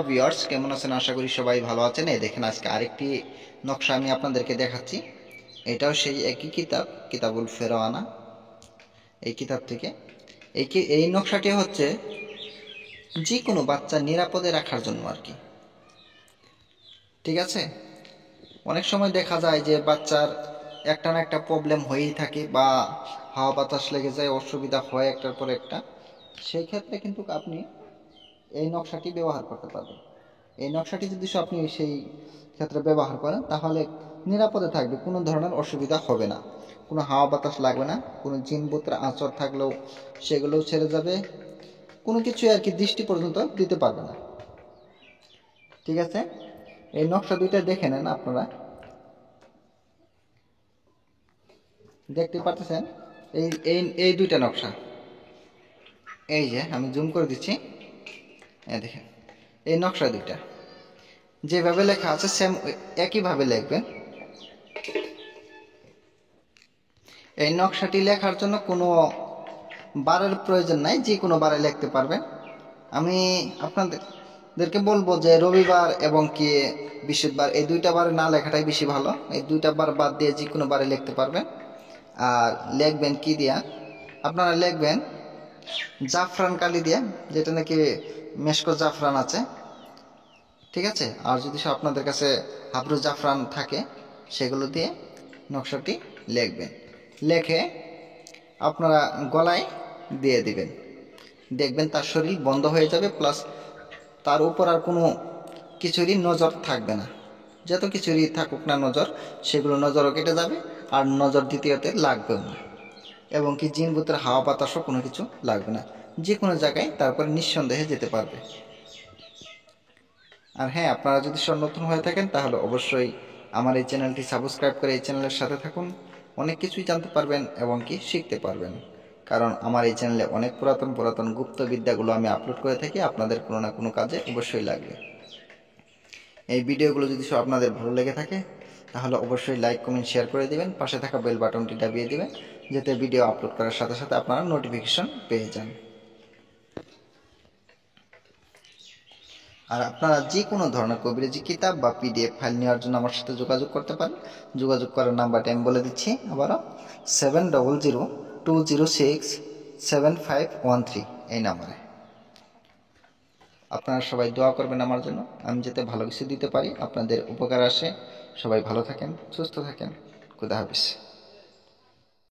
Viewers, কেমন আছেন? আশা করি সবাই ভালো আছেন। এই দেখেন, আজকে আরেকটি নকশা আমি আপনাদেরকে দেখাচ্ছি। এটাও সেই একই কিতাব, কিতাবুল ফেরওয়ানা, এই কিতাব থেকে। এই নকশাটি হচ্ছে যে কোনো বাচ্চা নিরাপদে রাখার জন্য আর কি। ঠিক আছে, অনেক সময় দেখা যায় যে বাচ্চার একটা না একটা প্রবলেম হয়েই থাকে, বা হাওয়া বাতাস লেগে যায়, অসুবিধা হয় একটার পর একটা। সেই ক্ষেত্রে কিন্তু আপনি এই নকশাটি ব্যবহার করতে পারবেন। এই নকশাটি যদি আপনি সেই ক্ষেত্রে ব্যবহার করেন, তাহলে নিরাপদে থাকবে, কোনো ধরনের অসুবিধা হবে না, কোনো হাওয়া বাতাস লাগবে না, কোনো জিনবুতের আঁচড় থাকলেও সেগুলোও ছেড়ে যাবে, কোনো কিছু আর কি দৃষ্টি পর্যন্ত দিতে পারবে না। ঠিক আছে, এই নকশা দুইটা দেখে নেন আপনারা, দেখতে পাচ্ছেন। এই এই এই দুইটা নকশা, এই যে আমি জুম করে দিচ্ছি, এই দেখেন এই নকশা দুইটা যেভাবে লেখা আছে সেম একইভাবে লিখবেন। এই নকশাটি লেখার জন্য কোনো বারের প্রয়োজন নাই, যে কোনো বারে লিখতে পারবেন। আমি আপনাদেরকে বলবো যে রবিবার এবং কি বৃহস্পতিবার, এই দুইটা বারে না লেখাটাই বেশি ভালো। এই দুইটা বার বাদ দিয়ে যে কোনো বারে লিখতে পারবেন। আর লিখবেন কি দিয়া? আপনারা লিখবেন জাফরান কালি দিয়া, যেটা নাকি মেশকো জাফরান আছে। ঠিক আছে, আর যদি আপনাদের কাছে হাবরু জাফরান থাকে, সেগুলো দিয়ে নকশাটি লিখবেন। লেখে আপনারা গলায় দিয়ে দিবেন, দেখবেন তার শরীর বন্ধ হয়ে যাবে, প্লাস তার উপর আর কোনো কিছুরই নজর থাকবে না। যত কিছুরই থাকুক না নজর, সেগুলো নজরও কেটে যাবে, আর নজর দ্বিতীয়তে লাগবেও না, এবং কি জিন ভূতের হাওয়া বাতাসও কোনো কিছু লাগবে না, যে কোনো জায়গায় তারপরে নিঃসন্দেহে যেতে পারবে। আর হ্যাঁ, আপনারা যদি নতুন হয়ে থাকেন, তাহলে অবশ্যই আমার এই চ্যানেলটি সাবস্ক্রাইব করে এই চ্যানেলের সাথে থাকুন। অনেক কিছুই জানতে পারবেন এবং কি শিখতে পারবেন, কারণ আমার এই চ্যানেলে অনেক পুরাতন পুরাতন গুপ্ত বিদ্যাগুলো আমি আপলোড করে থাকি, আপনাদের কোনো না কোনো কাজে অবশ্যই লাগবে। এই ভিডিওগুলো যদি আপনাদের ভালো লেগে থাকে, তাহলে অবশ্যই লাইক কমেন্ট শেয়ার করে দিবেন, পাশে থাকা বেল বাটনটি দাবিয়ে দিবেন, যাতে ভিডিও আপলোড করার সাথে সাথে আপনারা নোটিফিকেশন পেয়ে যান। আর আপনারা যে কোনো ধরনের কবিরাজি কিতাব বা পিডিএফ ফাইল নেওয়ার জন্য আমার সাথে যোগাযোগ করতে পারেন। যোগাযোগ করার নাম্বারটি আমি বলে দিচ্ছি আবারও, 7002067513, এই নাম্বারে। আপনারা সবাই দোয়া করবেন আমার জন্য, আমি যাতে ভালো কিছু দিতে পারি, আপনাদের উপকার আসে। সবাই ভালো থাকেন, সুস্থ থাকেন। খুদা হাফেজ।